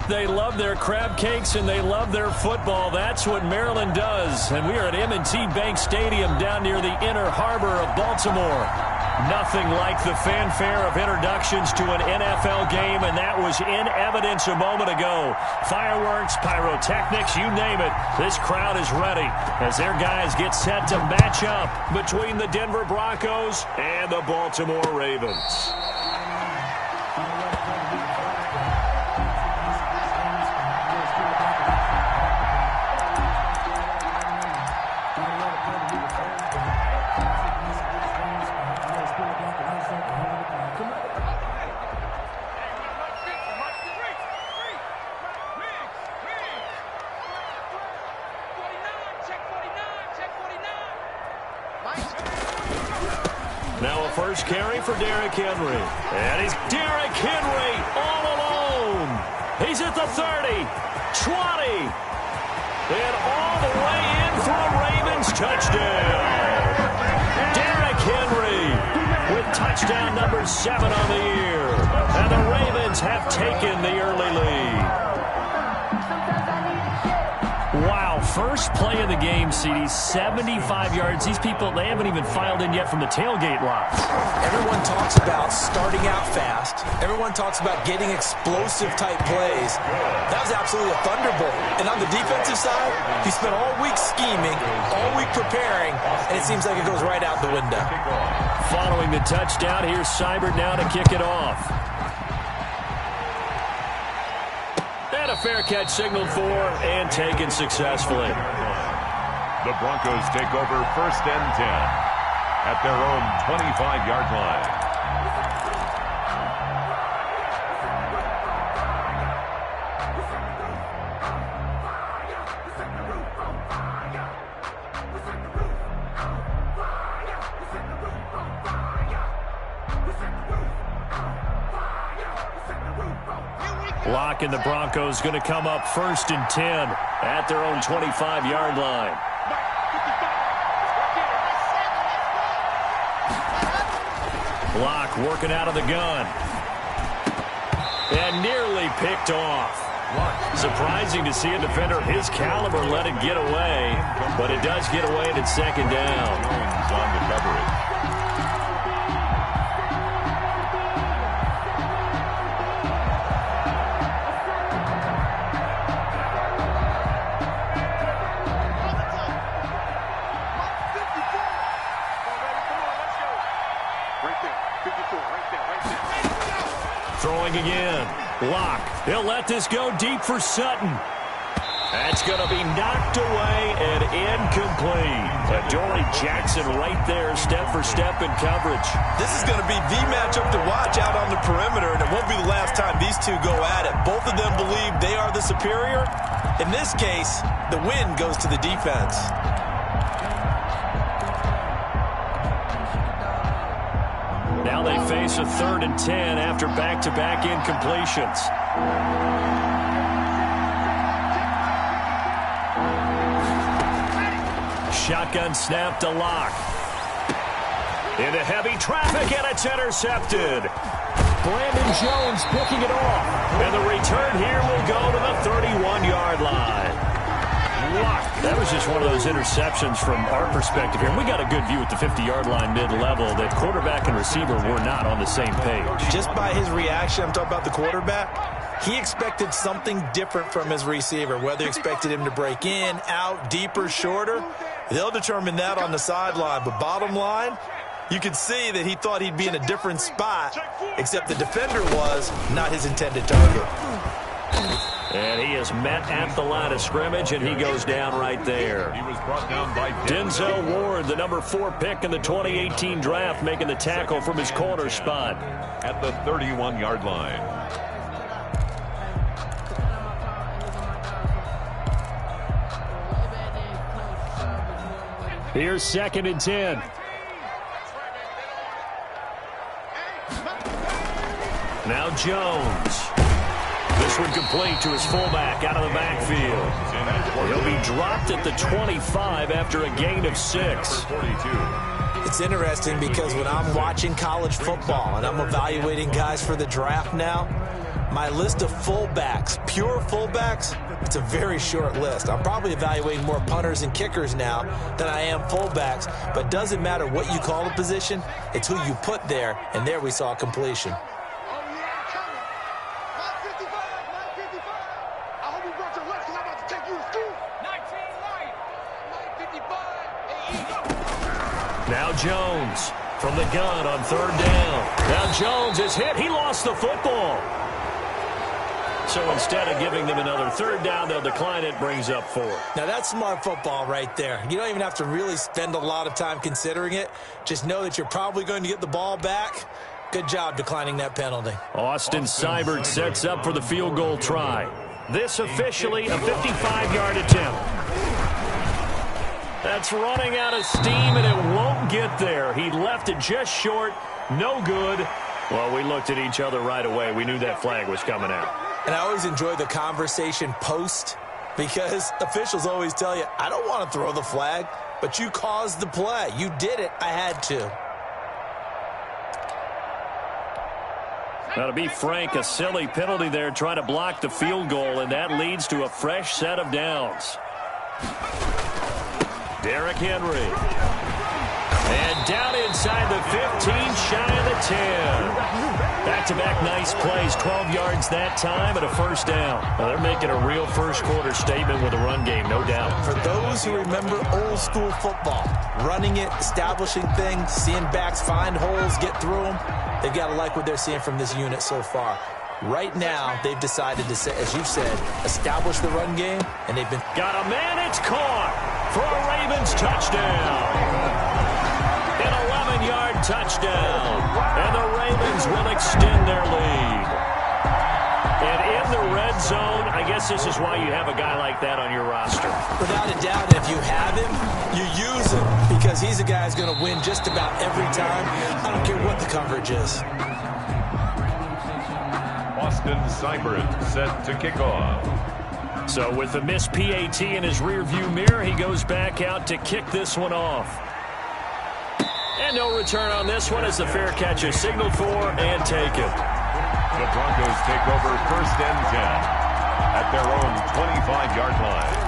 They love their crab cakes and they love their football. That's what Maryland does. And we are at M&T Bank Stadium down near the Inner Harbor of Baltimore. Nothing like the fanfare of introductions to an NFL game, and that was in evidence a moment ago. Fireworks, pyrotechnics, you name it. This crowd is ready as their guys get set to match up between the Denver Broncos and the Baltimore Ravens. Now a first carry for Derrick Henry. And he's Derrick Henry all alone. He's at the 30, 20, and all the way in for a Ravens touchdown. Derrick Henry with touchdown number 7 on the year. And the Ravens have taken the early lead. Wow, first play of the game, CD, 75 yards. These people, they haven't even filed in yet from the tailgate lot. Everyone talks about starting out fast. Everyone talks about getting explosive-type plays. That was absolutely a thunderbolt. And on the defensive side, he spent all week scheming, all week preparing, and it seems like it goes right out the window. Following the touchdown, here's Seibert now to kick it off. And a fair catch signaled for and taken successfully. The Broncos take over 1st and 10 at their own 25-yard line. Locke and the Broncos going to come up 1st and 10 at their own 25-yard line. Locke working out of the gun. And nearly picked off. Surprising to see a defender of his caliber let it get away, but it does get away and it's 2nd down. On the coverage. Throwing again. Locke. He'll let this go deep for Sutton. That's going to be knocked away and incomplete. Adoree Jackson right there, step for step in coverage. This is going to be the matchup to watch out on the perimeter, and it won't be the last time these two go at it. Both of them believe they are the superior. In this case, the win goes to the defense. Now they face a 3rd and 10 after back-to-back incompletions. Shotgun snap to Locke. Into heavy traffic, and it's intercepted. Brandon Jones picking it off. And the return here will go to the 31-yard line. Locke. That was just one of those interceptions from our perspective here. And we got a good view at the 50-yard line mid-level that quarterback and receiver were not on the same page. Just by his reaction, I'm talking about the quarterback, he expected something different from his receiver, whether he expected him to break in, out, deeper, shorter. They'll determine that on the sideline. But bottom line, you could see that he thought he'd be in a different spot, except the defender was not his intended target. And he is met at the line of scrimmage, and he goes down right there. He was brought down by Denzel Ward, the number 4 pick in the 2018 draft, making the tackle from his corner spot. At the 31-yard line. Here's 2nd and 10. Now Jones. This one complete to his fullback out of the backfield. He'll be dropped at the 25 after a gain of 6. It's interesting because when I'm watching college football and I'm evaluating guys for the draft now, My list of fullbacks, pure fullbacks, it's a very short list. I'm probably evaluating more punters and kickers now than I am fullbacks, but doesn't matter what you call the position, it's who you put there, and there we saw completion. Now Jones from the gun on third down. Now Jones is hit. He lost the football. So instead of giving them another third down, they'll decline it, brings up 4. Now that's smart football right there. You don't even have to really spend a lot of time considering it. Just know that you're probably going to get the ball back. Good job declining that penalty. Austin Seibert sets up for the field goal try. This officially a 55-yard attempt. That's running out of steam, and it won't get there. He left it just short. No good. Well, we looked at each other right away. We knew that flag was coming out. And I always enjoy the conversation post because officials always tell you, I don't want to throw the flag, but you caused the play. You did it. I had to. Now, to be frank, a silly penalty there trying to block the field goal, and that leads to a fresh set of downs. Derrick Henry. And down inside the 15, shy of the 10. Back-to-back nice plays, 12 yards that time and a first down. Well, they're making a real first-quarter statement with a run game, no doubt. For those who remember old-school football, running it, establishing things, seeing backs find holes, get through them, they've got to like what they're seeing from this unit so far. Right now, they've decided to, as you've said, establish the run game, and they've been... Got a man, it's caught for a Ravens touchdown. An 11-yard touchdown, and the Ravens will extend their lead. And in the red zone, I guess this is why you have a guy like that on your roster. Without a doubt, if you have him, you use him because he's a guy who's going to win just about every time. I don't care what the coverage is. Austin Seibert set to kick off. So with the missed PAT in his rearview mirror, he goes back out to kick this one off. And no return on this one as the fair catch is signaled for and taken. The Broncos take over 1st and 10 at their own 25-yard line.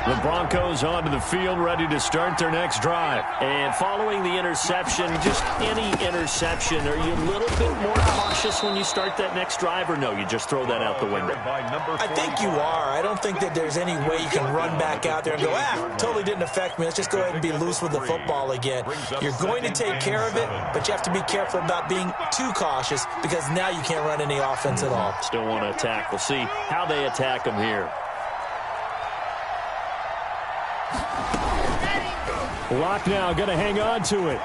The Broncos onto the field, ready to start their next drive. And following the interception, just any interception, are you a little bit more cautious when you start that next drive, or no, you just throw that out the window? I think you are. I don't think that there's any way you can run back out there and go, totally didn't affect me. Let's just go ahead and be loose with the football again. You're going to take care of it, but you have to be careful about being too cautious because now you can't run any offense at all. Still want to attack. We'll see how they attack them here. Lock now, going to hang on to it.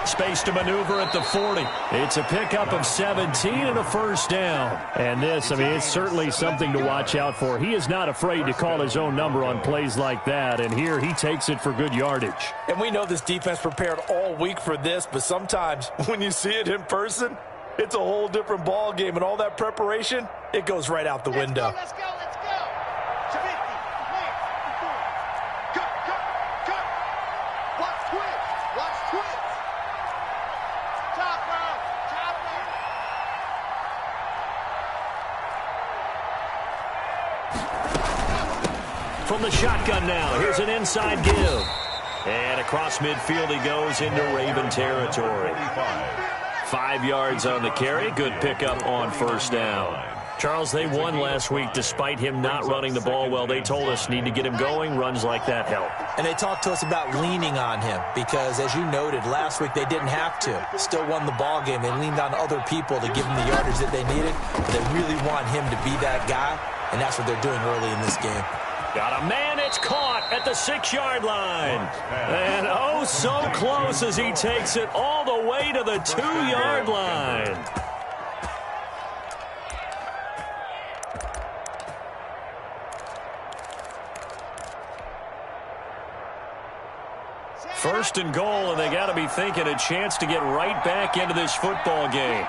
Space to maneuver at the 40. It's a pickup of 17 and a first down. And this, it's certainly something to watch out for. He is not afraid to call his own number on plays like that. And here he takes it for good yardage. And we know this defense prepared all week for this, but sometimes when you see it in person, it's a whole different ball game. And all that preparation, it goes right out the window. Let's go. From the shotgun now, here's an inside give. And across midfield he goes into Raven territory. 5 yards on the carry. Good pickup on first down. Charles, they won last week despite him not running the ball well. They told us need to get him going. Runs like that help. And they talked to us about leaning on him because, as you noted, last week they didn't have to. Still won the ball game. They leaned on other people to give them the yardage that they needed. But they really want him to be that guy, and that's what they're doing early in this game. Got a man, it's caught at the 6-yard line. And oh, so close as he takes it all the way to the 2-yard line. First and goal, and they got to be thinking a chance to get right back into this football game.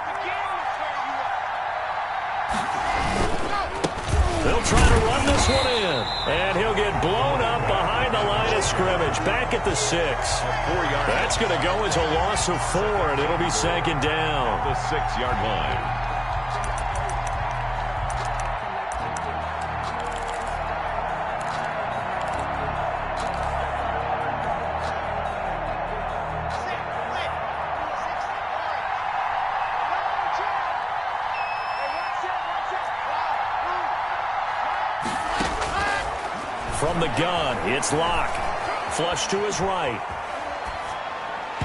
They'll try to run this one in, and he'll get blown up behind the the line of scrimmage, back at the 6. That's going to go as a loss of 4, and it'll be second down. The 6-yard line. From the gun, it's Locke. Flush to his right.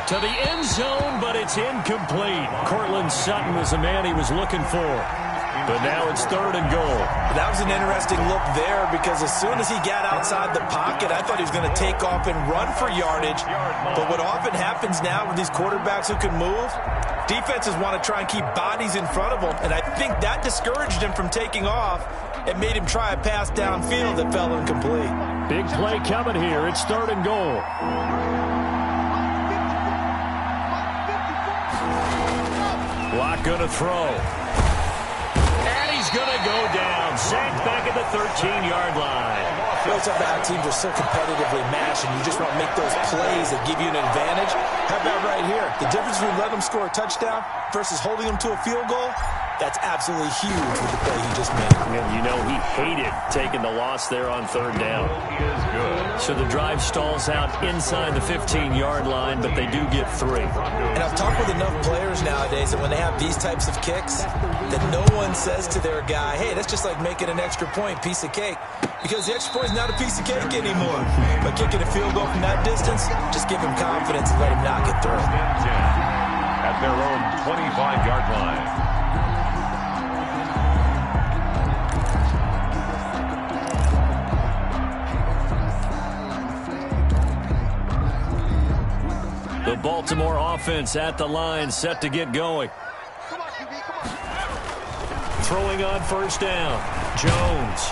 To the end zone, but it's incomplete. Cortland Sutton was the man he was looking for. But now it's 3rd and goal. That was an interesting look there because as soon as he got outside the pocket, I thought he was going to take off and run for yardage. But what often happens now with these quarterbacks who can move, defenses want to try and keep bodies in front of them. And I think that discouraged him from taking off. It made him try a pass downfield that fell incomplete. Big play coming here. It's 3rd and goal. Locke going to throw. And he's going to go down. Sacked back at the 13-yard line. Those other teams are so competitively matched, and you just want to make those plays that give you an advantage. How about right here? The difference between letting them score a touchdown versus holding them to a field goal, that's absolutely huge with the play he just made. And you know he hated taking the loss there on 3rd down. He is good. So the drive stalls out inside the 15-yard line, but they do get 3. And I've talked with enough players nowadays that when they have these types of kicks, that no one says to their guy, hey, that's just like making an extra point, piece of cake. Because the extra point is not a piece of cake anymore. But kicking a field goal from that distance, just give him confidence and let him knock it through. At their own 25-yard line. The Baltimore offense at the line, set to get going. Throwing on 1st down. Jones.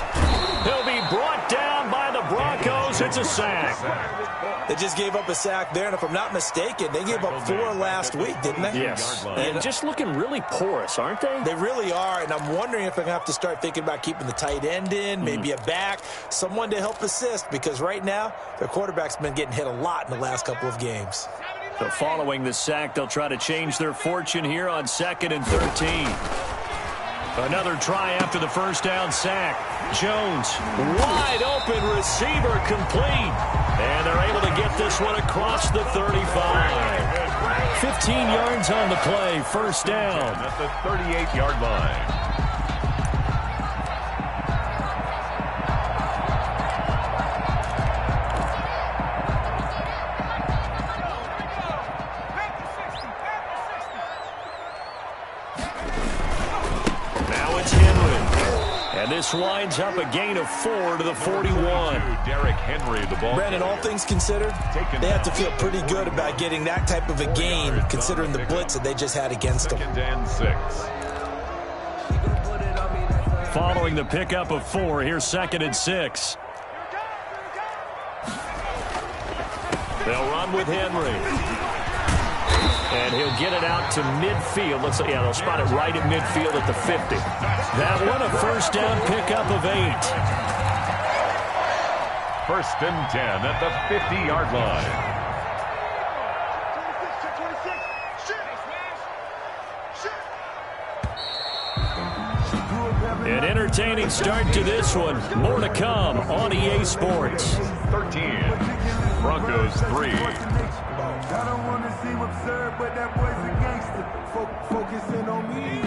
He'll be brought down by the Broncos. It's a sack. They just gave up a sack there, and if I'm not mistaken, they gave up 4 last week, didn't they? Yes. And just looking really porous, aren't they? They really are, and I'm wondering if I'm going to have to start thinking about keeping the tight end in, maybe a back, someone to help assist, because right now, their quarterback's been getting hit a lot in the last couple of games. So following the sack, they'll try to change their fortune here on 2nd and 13. Another try after the 1st down sack. Jones, wide open receiver, complete. And they're able to get this one across the 35. 15 yards on the play, 1st down. At the 38-yard line. This winds up a gain of 4 to the 41. Derrick Henry, the ball. Brandon, all things considered, they have to feel pretty good about getting that type of a gain, considering the blitz that they just had against them. 2nd and 6. Following the pickup of 4, here's 2nd and 6. They'll run with Henry. And he'll get it out to midfield. Looks like, yeah, they'll spot it right at midfield at the 50. That one, a 1st down pickup of 8. 1st and 10 at the 50-yard line. An entertaining start to this one. More to come on EA Sports. 13. Broncos 3. I don't want to seem absurd, but that boy's a gangster. Focusing on me.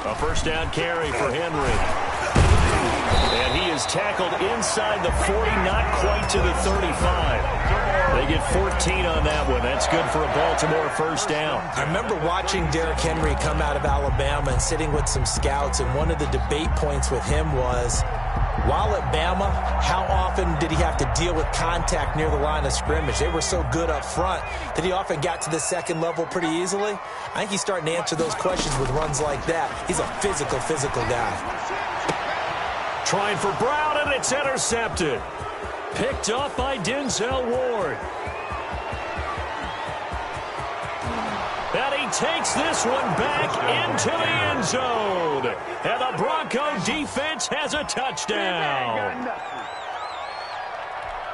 A 1st down carry for Henry. And he is tackled inside the 40, not quite to the 35. They get 14 on that one. That's good for a Baltimore 1st down. I remember watching Derrick Henry come out of Alabama and sitting with some scouts, and one of the debate points with him was, while at Bama, how often did he have to deal with contact near the line of scrimmage? They were so good up front that he often got to the 2nd level pretty easily. I think he's starting to answer those questions with runs like that. He's a physical guy. Trying for Brown, and it's intercepted. Picked off by Denzel Ward. takes this one back into the end zone. And the Bronco defense has a touchdown.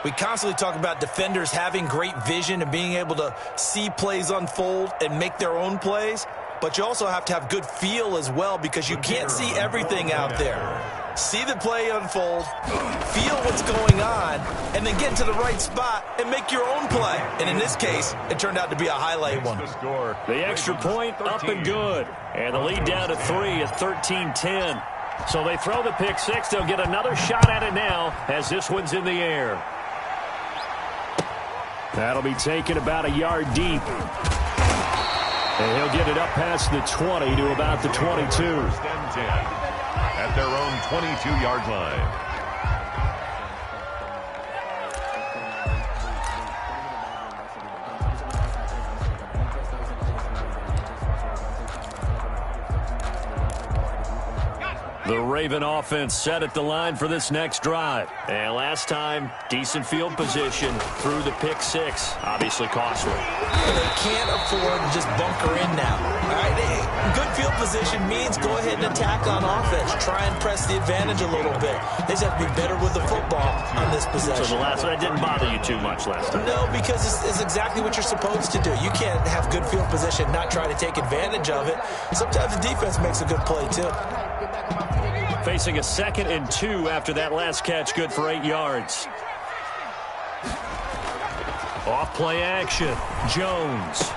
We constantly talk about defenders having great vision and being able to see plays unfold and make their own plays. But you also have to have good feel as well, because you can't see everything out there. See the play unfold, feel what's going on, and then get to the right spot and make your own play. And in this case, it turned out to be a highlight one. The extra point up and good. And the lead down to 3 at 13-10. So they throw the pick six. They'll get another shot at it now as this one's in the air. That'll be taken about a yard deep. And he'll get it up past the 20 to about the 22. First and 10 at their own 22-yard line. The Raven offense set at the line for this next drive. And last time, decent field position through the pick six. Obviously costly. They can't afford to just bunker in now. All right, good field position means go ahead and attack on offense. Try and press the advantage a little bit. They just have to be better with the football on this possession. So the last one, that didn't bother you too much last time? No, because it's exactly what you're supposed to do. You can't have good field position, not try to take advantage of it. Sometimes the defense makes a good play, too. Facing a 2nd and 2 after that last catch, good for 8 yards. Off play action, Jones.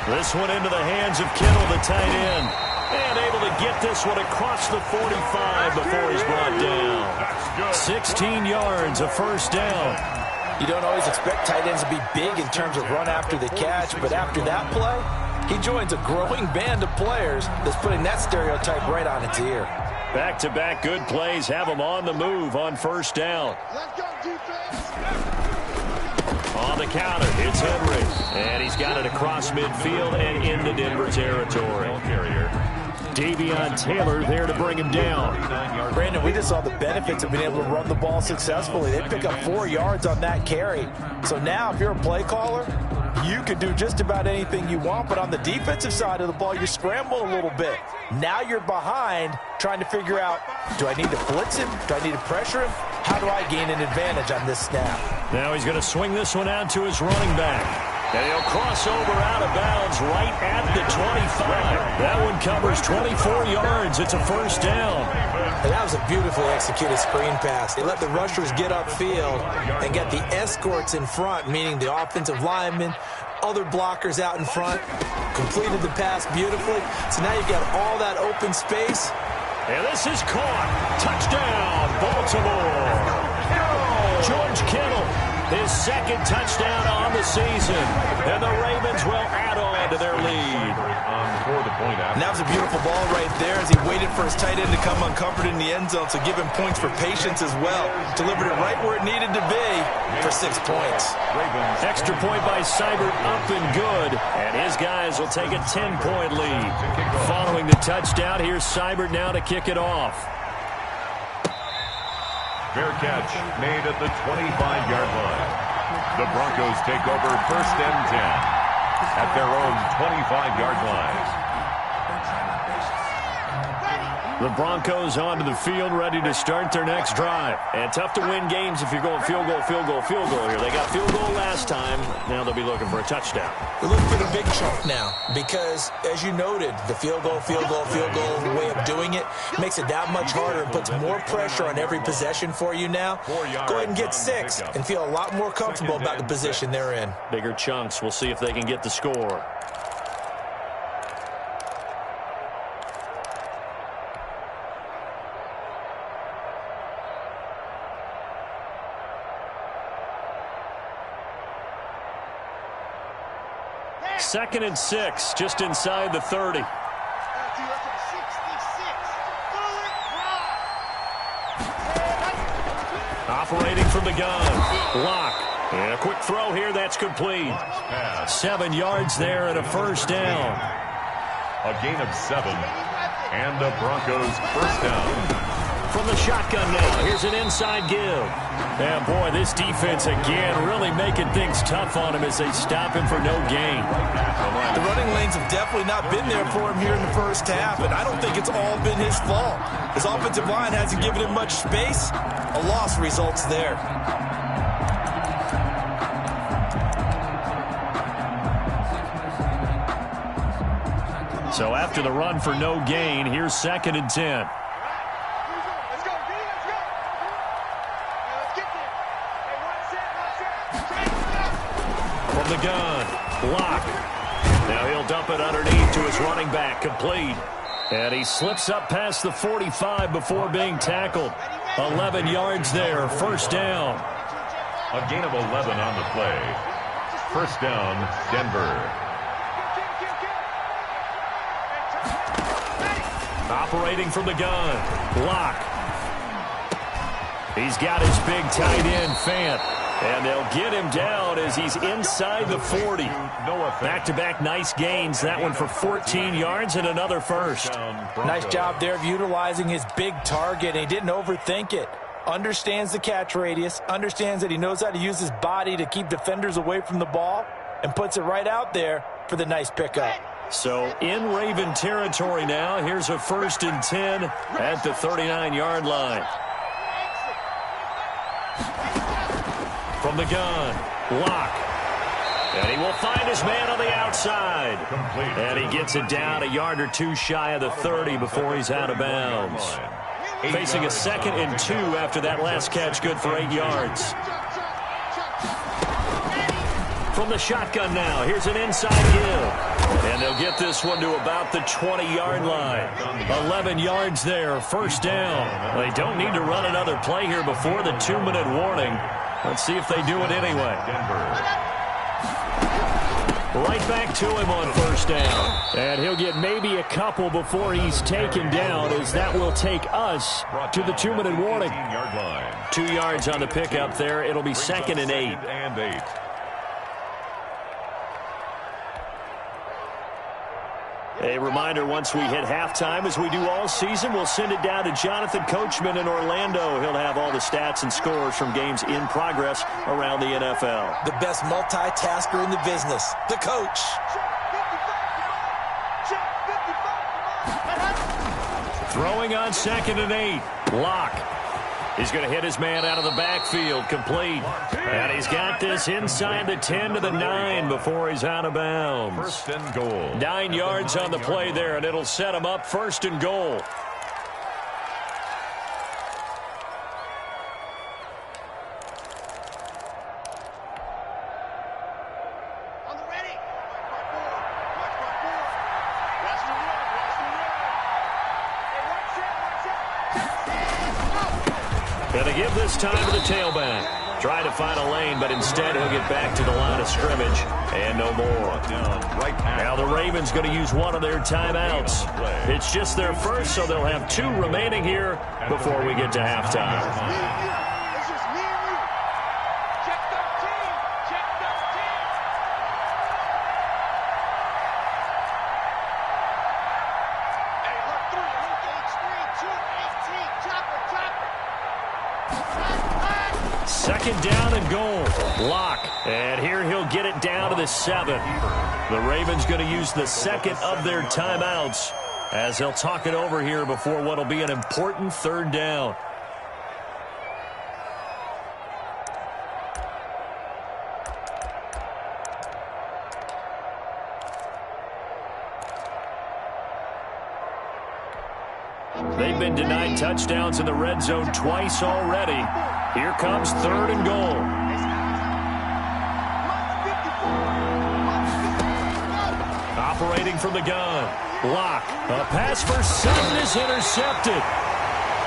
This one into the hands of Kittle, the tight end. And able to get this one across the 45 before he's brought down. 16 yards, a first down. You don't always expect tight ends to be big in terms of run after the catch, but after that play, he joins a growing band of players that's putting that stereotype right on its ear. Back-to-back good plays have him on the move on first down. On the counter, it's Henry. And he's got it across midfield and into Denver territory. Davion Taylor there to bring him down. Brandon, we just saw the benefits of being able to run the ball successfully. They pick up 4 yards on that carry. So now if you're a play caller, you can do just about anything you want, but on the defensive side of the ball, you scramble a little bit. Now you're behind trying to figure out, do I need to blitz him? Do I need to pressure him? How do I gain an advantage on this snap? Now he's going to swing this one out to his running back. And he'll cross over out of bounds right at the 25. That one covers 24 yards. It's a first down. And that was a beautifully executed screen pass. They let the rushers get upfield and get the escorts in front, meaning the offensive linemen, other blockers out in front, completed the pass beautifully. So now you've got all that open space. And this is caught. Touchdown, Baltimore. George Kittle, his 2nd touchdown on the season. And the Ravens will add on to their lead. And that was a beautiful ball right there as he waited for his tight end to come uncovered in the end zone, so give him points for patience as well. Delivered it right where it needed to be for 6 points. Extra point by Seibert, up and good. And his guys will take a 10-point lead. Following the touchdown, here's Seibert now to kick it off. Fair catch made at the 25-yard line. The Broncos take over first and 10 at their own 25-yard line. The Broncos onto the field, ready to start their next drive. And tough to win games if you're going field goal, field goal, field goal here. They got field goal last time. Now they'll be looking for a touchdown. They're looking for the big chunk now because, as you noted, the field goal, field goal, field goal way of doing it makes it that much harder and puts more pressure on every possession for you now. Go ahead and get 6 and feel a lot more comfortable about the position they're in. Bigger chunks. We'll see if they can get the score. Second and 6, just inside the 30. Operating from the gun. Lock. And a quick throw here. That's complete. 7 yards there and a first down. A gain of 7. And the Broncos first down. From the shotgun now, here's an inside give. And boy, this defense again really making things tough on him as they stop him for no gain. The running lanes have definitely not been there for him here in the first half, and I don't think it's all been his fault. His offensive line hasn't given him much space. A loss results there. So after the run for no gain, here's 2nd and 10. From the gun, block. Now he'll dump it underneath to his running back, complete. And he slips up past the 45 before being tackled. 11 yards there, first down. A gain of 11 on the play. First down, Denver. Operating from the gun, block. He's got his big tight end, Fant. And they'll get him down as he's inside the 40. Back-to-back nice gains. That one for 14 yards and another first. Nice job there of utilizing his big target. He didn't overthink it. Understands the catch radius. Understands that he knows how to use his body to keep defenders away from the ball. And puts it right out there for the nice pickup. So in Raven territory now. Here's a 1st and 10 at the 39-yard line. From the gun, block. And he will find his man on the outside. And he gets it down a yard or two shy of the 30 before he's out of bounds. Facing a 2nd and 2 after that last catch, good for 8 yards. From the shotgun now, here's an inside give. And they'll get this one to about the 20-yard line. 11 yards there, first down. They don't need to run another play here before the 2-minute warning. Let's see if they do it anyway. Right back to him on first down. And he'll get maybe a couple before he's taken down, as that will take us to the 2-minute warning. 2 yards on the pickup there. It'll be 2nd and 8. A reminder, once we hit halftime, as we do all season, we'll send it down to Jonathan Coachman in Orlando. He'll have all the stats and scores from games in progress around the NFL. The best multitasker in the business, the coach. Throwing on 2nd and 8. Block. He's going to hit his man out of the backfield, complete. And he's got this inside the 10 to the 9 before he's out of bounds. 1st and goal. 9 yards on the play there, and it'll set him up 1st and goal. Going to give this time to the tailback. Trying to find a lane, but instead he'll get back to the line of scrimmage. And no more. Now the Ravens going to use one of their timeouts. It's just their first, so they'll have 2 remaining here before we get to halftime. Second down and goal. Block. And here he'll get it down to the 7. The Ravens going to use the 2nd of their timeouts as they'll talk it over here before what will be an important 3rd down. They've been denied touchdowns in the red zone twice already. Here comes 3rd and goal. Operating from the gun. Block. A pass for Sutton is intercepted.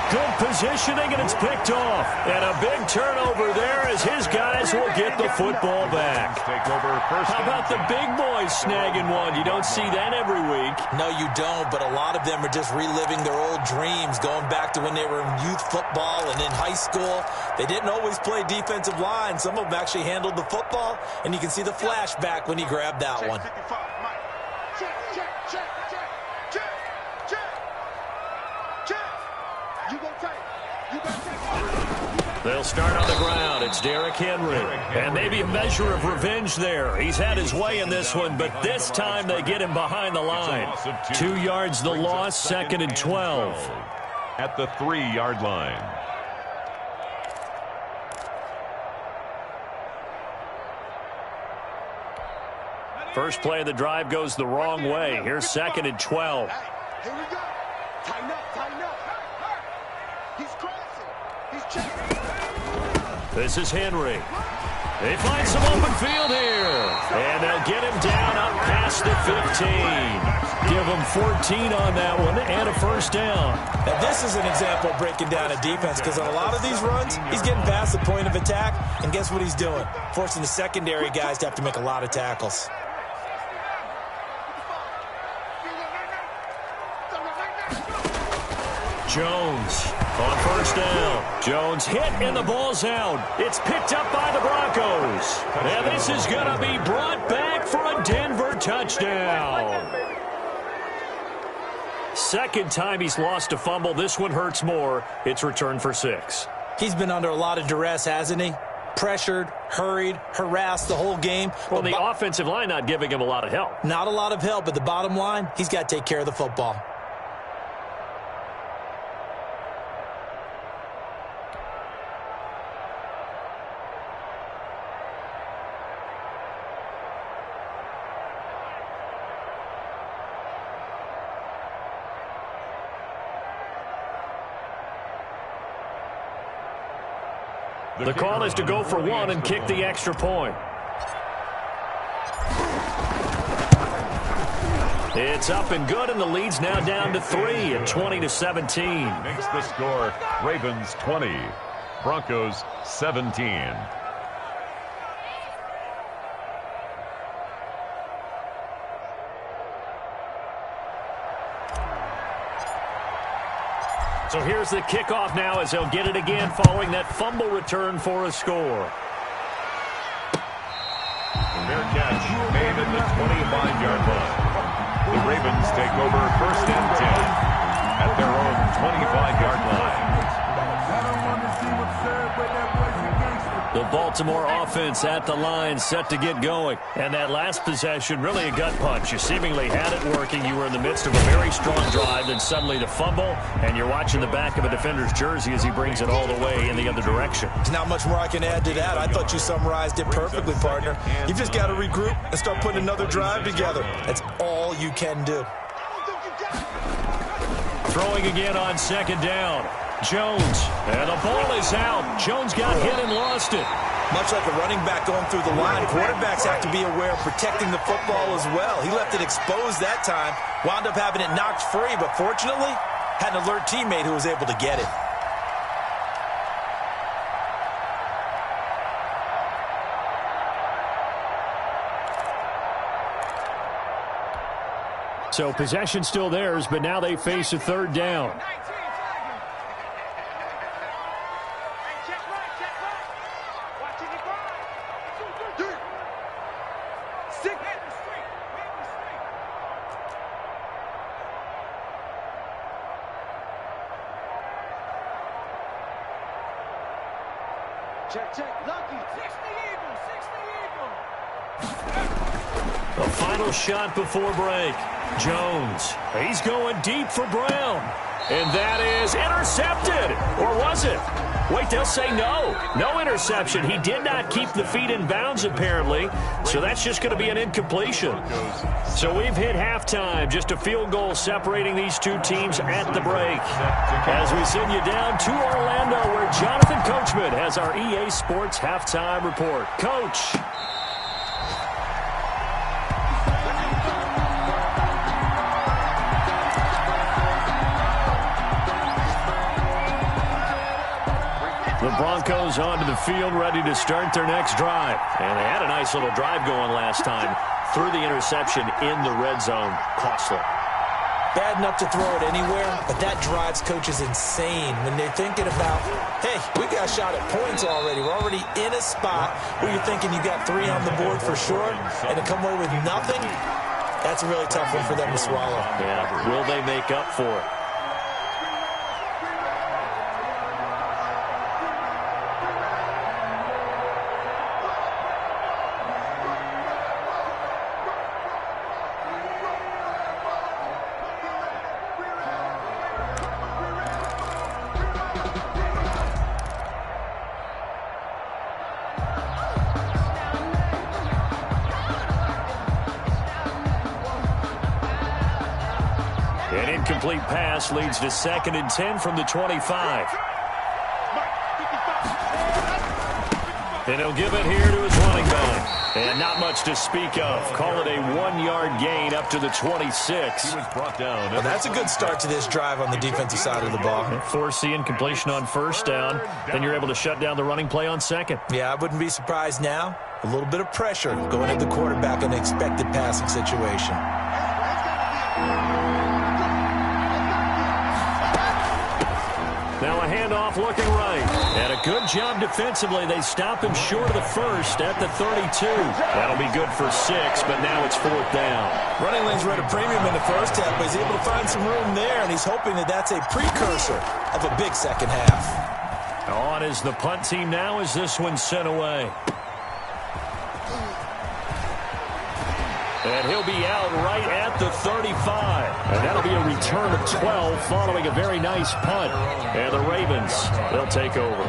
Good positioning, and it's picked off. And a big turnover there as his guys will get the football back. How about the big boys snagging one? You don't see that every week. No, you don't, but a lot of them are just reliving their old dreams, going back to when they were in youth football and in high school. They didn't always play defensive line. Some of them actually handled the football, and you can see the flashback when he grabbed that one. You gonna take They'll start on the ground. It's Derrick Henry. And maybe a measure of revenge there. He's had his way in this one, but this time they get him behind the line. 2 yards the loss, 2nd and 12. At the 3-yard line. First play of the drive goes the wrong way. Here's 2nd and 12. Here we go. Tighten up, tighten up. He's crossing. He's checking. This is Henry. They find some open field here. And they'll get him down up past the 15. Give him 14 on that one and a first down. Now, this is an example of breaking down a defense because on a lot of these runs, he's getting past the point of attack. And guess what he's doing? Forcing the secondary guys to have to make a lot of tackles. Jones on first down. Jones hit and the ball's out. It's picked up by the Broncos. And this is going to be brought back for a Denver touchdown. Second time he's lost a fumble. This one hurts more. It's returned for 6. He's been under a lot of duress, hasn't he? Pressured, hurried, harassed the whole game. Well, the offensive line not giving him a lot of help. Not a lot of help, but the bottom line, he's got to take care of the football. The call is to go for 1 and kick the extra point. It's up and good, and the lead's now down to 3 at 20-17. Makes the score Ravens 20, Broncos 17. So here's the kickoff now as they'll get it again following that fumble return for a score. Fair catch made at the 25-yard line. The Ravens take over 1st and 10 at their own 25-yard line. I don't want to seem absurd, but that boy's a gangster. The Baltimore offense at the line, set to get going. And that last possession, really a gut punch. You seemingly had it working. You were in the midst of a very strong drive, then suddenly the fumble, and you're watching the back of a defender's jersey as he brings it all the way in the other direction. There's not much more I can add to that. I thought you summarized it perfectly, partner. You've just got to regroup and start putting another drive together. That's all you can do. Throwing again on 2nd down. Jones, and the ball is out. Jones got hit and lost it. Much like a running back going through the line, quarterbacks have to be aware of protecting the football as well. He left it exposed that time, wound up having it knocked free, but fortunately, had an alert teammate who was able to get it. So possession still theirs, but now they face a 3rd down. Check. Lucky. 60 Eagle. A final shot before break. Jones. He's going deep for Brown. And that is intercepted. Or was it? Wait, they'll say no. No interception. He did not keep the feet in bounds, apparently. So that's just going to be an incompletion. So we've hit halftime. Just a field goal separating these two teams at the break. As we send you down to Orlando, where Jonathan Coachman has our EA Sports halftime report. Coach. The Broncos onto the field, ready to start their next drive. And they had a nice little drive going last time. Threw the interception in the red zone. Costly. Bad enough to throw it anywhere, but that drives coaches insane when they're thinking about, hey, we got a shot at points already. We're already in a spot where you're thinking you got 3 on the board for sure, and to come away with nothing, that's a really tough one for them to swallow. Yeah, will they make up for it? An incomplete pass leads to 2nd and 10 from the 25. And he'll give it here to his running back. And not much to speak of. Call it a 1-yard gain up to the 26. He was brought down. Well, that's a good start to this drive on the defensive side of the ball. Force the incompletion on 1st down. Then you're able to shut down the running play on 2nd. Yeah, I wouldn't be surprised now. A little bit of pressure going at the quarterback in an expected passing situation. Now a handoff looking right. And a good job defensively. They stop him short of the 1st at the 32. That'll be good for 6, but now it's 4th down. Running lanes were at a premium in the first half, but he's able to find some room there, and he's hoping that that's a precursor of a big second half. On is the punt team now as this one's sent away. And he'll be out right at the 35. And that'll be a return of 12 following a very nice punt. And the Ravens, they'll take over.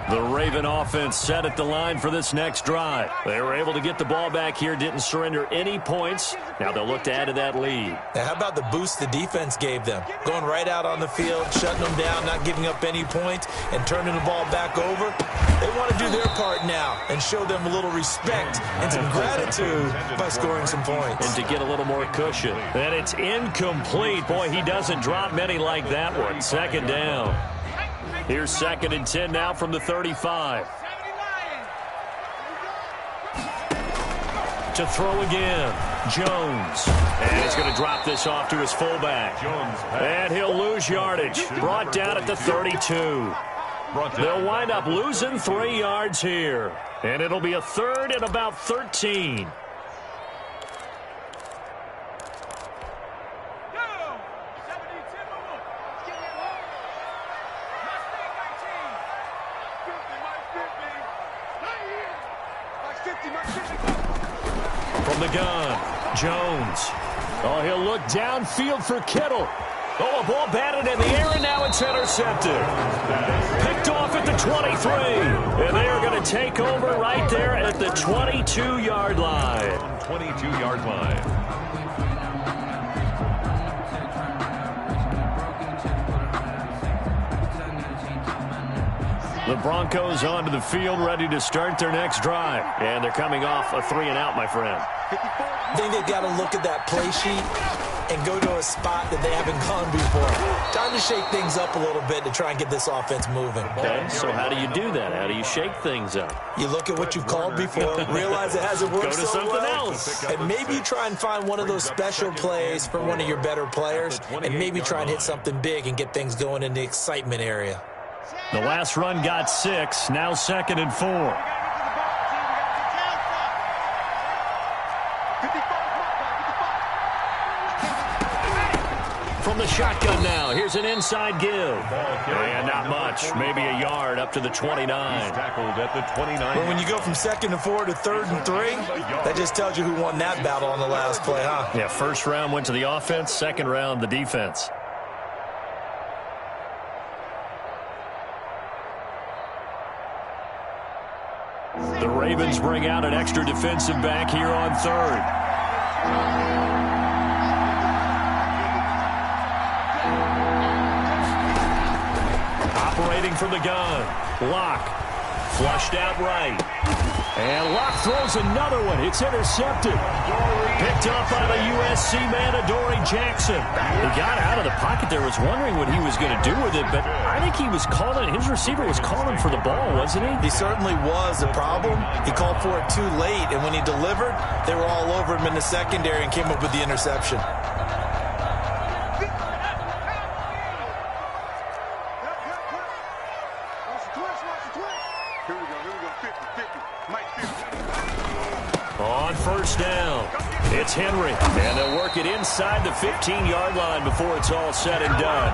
The Raven offense set at the line for this next drive. They were able to get the ball back here, didn't surrender any points. Now they'll look to add to that lead. Now, how about the boost the defense gave them? Going right out on the field, shutting them down, not giving up any points, and turning the ball back over. They want to do their part now and show them a little respect and some gratitude by scoring some points. And to get a little more cushion. And it's incomplete. Boy, he doesn't drop many like that one. 2nd down. Here's 2nd and 10 now from the 35. To throw again, Jones. And he's going to drop this off to his fullback. And he'll lose yardage. Brought down at the 32. They'll wind up losing 3 yards here. And it'll be a 3rd and about 13. From the gun, Jones. Oh, he'll look downfield for Kittle. Oh, a ball batted in the air, and now it's intercepted. Picked off at the 23. And they are going to take over right there at the 22-yard line. 22-yard line. The Broncos onto the field, ready to start their next drive. And they're coming off a 3-and-out, my friend. I think they've got to look at that play sheet and go to a spot that they haven't gone before. Time to shake things up a little bit to try and get this offense moving. Okay, so how do you do that? How do you shake things up? You look at what you've called before, realize it hasn't worked Go to so something well, else. and maybe you try and find one of those special plays for one of your better players, and maybe try and hit something big and get things going in the excitement area. The last run got 6, now 2nd and 4. From the shotgun now, here's an inside give. And not much, maybe a yard up to the 29. Tackled at the 29. But when you go from 2nd and 4 to 3rd and 3, that just tells you who won that battle on the last play, huh? Yeah, 1st round went to the offense, 2nd round the defense. The Ravens bring out an extra defensive back here on 3rd. Operating from the gun. Locke. Flushed out right. And Locke throws another one. It's intercepted. Picked up by the USC man, Adoree Jackson. He got out of the pocket there, was wondering what he was going to do with it, but I think he was calling, his receiver was calling for the ball, wasn't he? He certainly was. The problem, he called for it too late, and when he delivered, they were all over him in the secondary and came up with the interception. On 1st down, it's Henry, and they'll work it inside the 15-yard line before it's all said and done.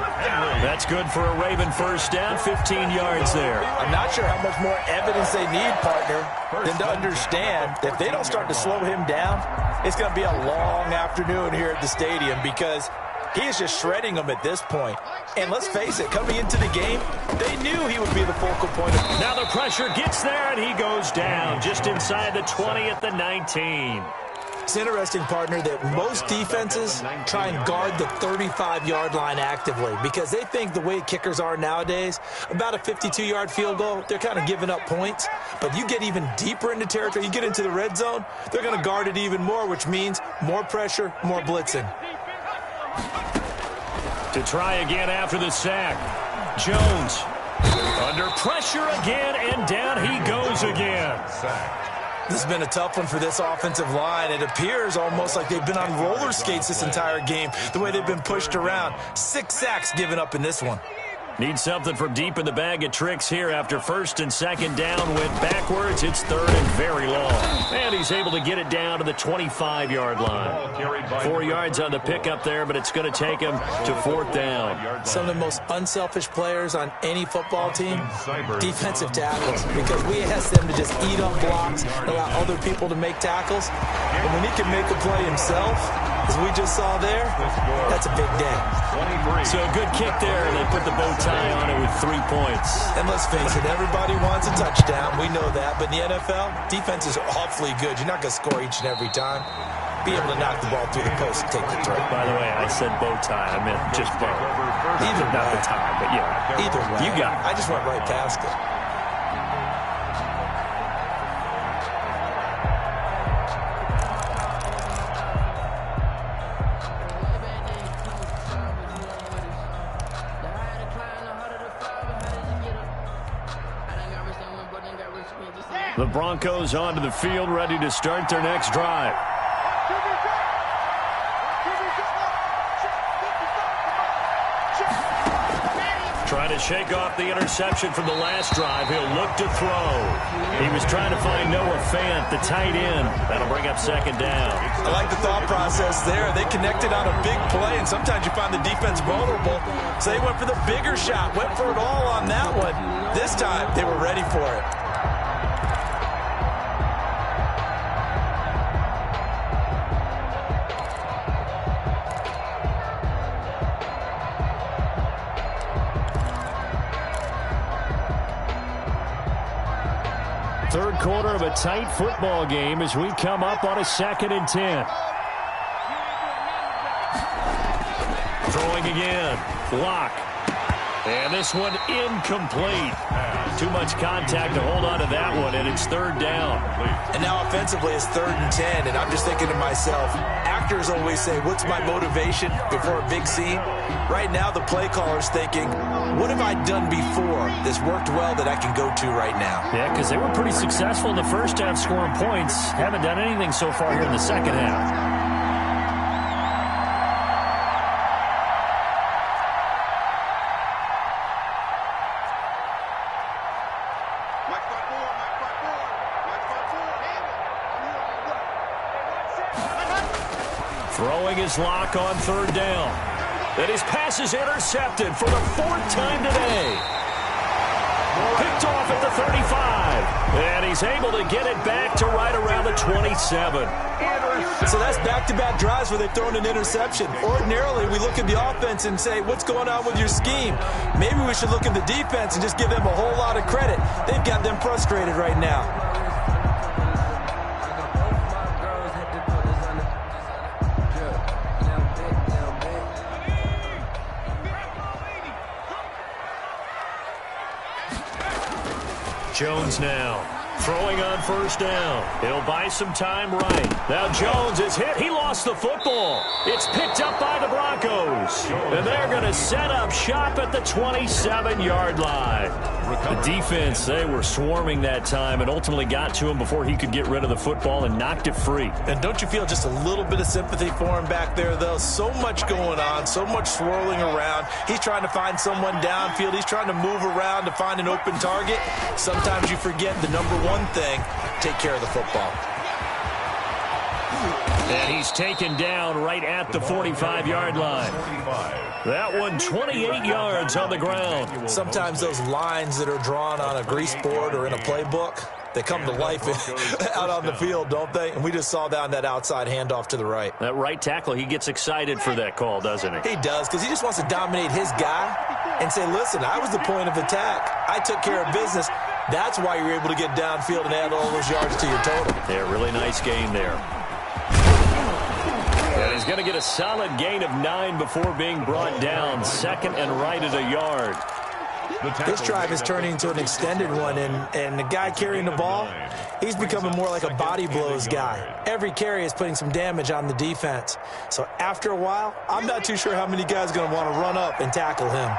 That's good for a Raven 1st down, 15 yards there. I'm not sure how much more evidence they need, partner, than to understand that if they don't start to slow him down, it's going to be a long afternoon here at the stadium because He is just shredding them at this point. And let's face it, coming into the game, they knew he would be the focal point. Now the pressure gets there, and he goes down just inside the 20 at the 19. It's interesting, partner, that most defenses try and guard the 35-yard line actively because they think the way kickers are nowadays, about a 52-yard field goal, they're kind of giving up points. But you get even deeper into territory, you get into the red zone, they're going to guard it even more, which means more pressure, more blitzing. To try again after the sack. Jones under pressure again, and down he goes again. This has been a tough one for this offensive line. It appears almost like they've been on roller skates this entire game, the way they've been pushed around. 6 sacks given up in this one. Need something from deep in the bag of tricks here after first and second down went backwards. It's third and very long. And he's able to get it down to the 25-yard line. 4 yards on the pickup there, but it's going to take him to fourth down. Some of the most unselfish players on any football team, defensive tackles, because we ask them to just eat up blocks, allow other people to make tackles. And when he can make a play himself, as we just saw there, that's a big day. So a good kick there, and they put the bow tie on it with 3 points. And let's face it, everybody wants a touchdown. We know that. But in the NFL, defenses are awfully good. You're not going to score each and every time. Be able to knock the ball through the post and take the throw. By the way, I said bow tie. I meant just bow. Either not way. the tie, but yeah. Either way. You got it. I just went right past it. The Broncos onto the field, ready to start their next drive. Trying to shake off the interception from the last drive. He'll look to throw. He was trying to find Noah Fant, the tight end. That'll bring up second down. I like the thought process there. They connected on a big play, and sometimes you find the defense vulnerable. So they went for the bigger shot, went for it all on that one. This time, they were ready for it. Third quarter of a tight football game as we come up on a 2nd and 10. Throwing again. Block. And this one incomplete. Too much contact to hold on to that one, and it's third down. And now offensively it's 3rd and 10, and I'm just thinking to myself, actors always say, what's my motivation before a big scene? Right now the play caller's thinking, what have I done before that's worked well that I can go to right now? Yeah, because they were pretty successful in the first half scoring points. Haven't done anything so far here in the second half. Throwing his lock on third down. And his pass is intercepted for the 4th time today. Picked off at the 35. And he's able to get it back to right around the 27. So that's back-to-back drives where they've thrown an interception. Ordinarily, we look at the offense and say, what's going on with your scheme? Maybe we should look at the defense and just give them a whole lot of credit. They've got them frustrated right now. Jones now throwing on first down. He'll buy some time right. Now Jones is hit. He lost the football. It's picked up by the Broncos. And they're going to set up shop at the 27-yard line. The defense, they were swarming that time and ultimately got to him before he could get rid of the football and knocked it free. And don't you feel just a little bit of sympathy for him back there, though? So much going on, so much swirling around. He's trying to find someone downfield. He's trying to move around to find an open target. Sometimes you forget the number one thing, take care of the football. And he's taken down right at the 45-yard line. That one 28 yards on the ground. Sometimes those lines that are drawn on a grease board or in a playbook, They come to life out on the field, don't they? And we just saw down that outside handoff to the right. That right tackle, he gets excited for that call, doesn't he? He does, because he just wants to dominate his guy and say, listen, I was the point of attack. I took care of business. That's why you're able to get downfield and add all those yards to your total. Yeah, really nice game there. And he's going to get a solid gain of 9 before being brought down. Second and right at a yard. This drive is turning into an extended one, and the guy carrying the ball, he's becoming more like a body blows guy. Every carry is putting some damage on the defense. So after a while, I'm not too sure how many guys are going to want to run up and tackle him.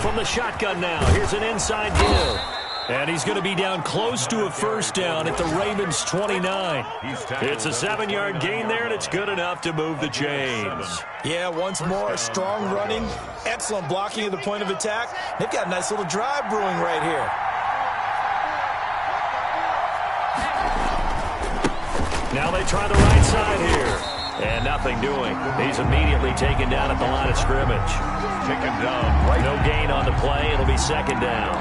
From the shotgun now, here's an inside give. And he's going to be down close to a first down at the Ravens' 29. It's a 7-yard gain there, and it's good enough to move the chains. Yeah, once more, strong running, excellent blocking at the point of attack. They've got a nice little drive brewing right here. Now they try the right side here. And nothing doing. He's immediately taken down at the line of scrimmage. Taken down. Right. No gain on the play. It'll be second down.